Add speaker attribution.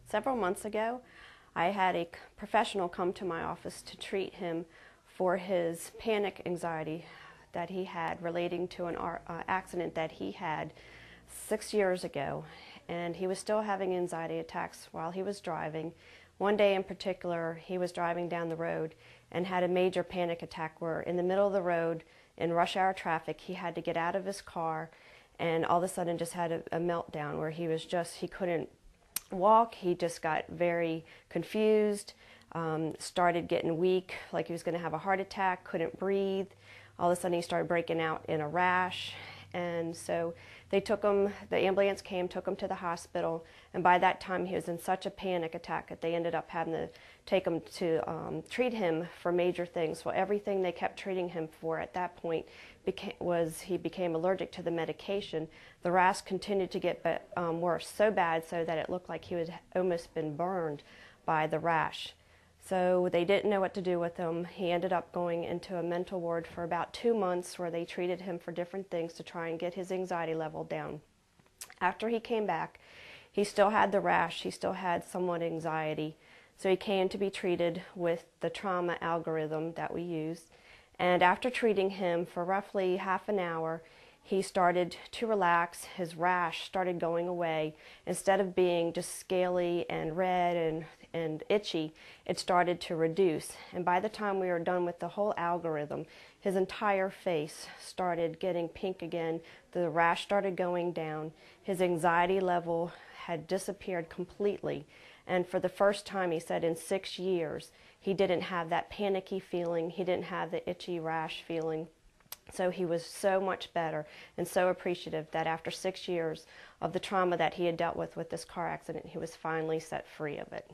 Speaker 1: Several months ago, I had a professional come to my office to treat him for his panic anxiety that he had relating to an accident that he had 6 years ago. And he was still having anxiety attacks while he was driving. One day in particular, he was driving down the road and had a major panic attack where in the middle of the road in rush hour traffic, he had to get out of his car and all of a sudden just had a meltdown where he couldn't walk. He just got very confused, started getting weak, like he was going to have a heart attack, couldn't breathe. All of a sudden he started breaking out in a rash. And so they took him, the ambulance came, took him to the hospital, and by that time he was in such a panic attack that they ended up having to take him to treat him for major things. Well, everything they kept treating him for at that point he became allergic to the medication. The rash continued to get worse, so bad so that it looked like he had almost been burned by the rash. So they didn't know what to do with him. He ended up going into a mental ward for about 2 months where they treated him for different things to try and get his anxiety level down. After he came back, he still had the rash, he still had somewhat anxiety. So he came to be treated with the trauma algorithm that we use. And after treating him for roughly half an hour, he started to relax. His rash started going away. Instead of being just scaly and red and itchy, it started to reduce. And by the time we were done with the whole algorithm, his entire face started getting pink again. The rash started going down. His anxiety level had disappeared completely. And for the first time, he said, in 6 years, he didn't have that panicky feeling. He didn't have the itchy rash feeling. So he was so much better and so appreciative that after 6 years of the trauma that he had dealt with this car accident, he was finally set free of it.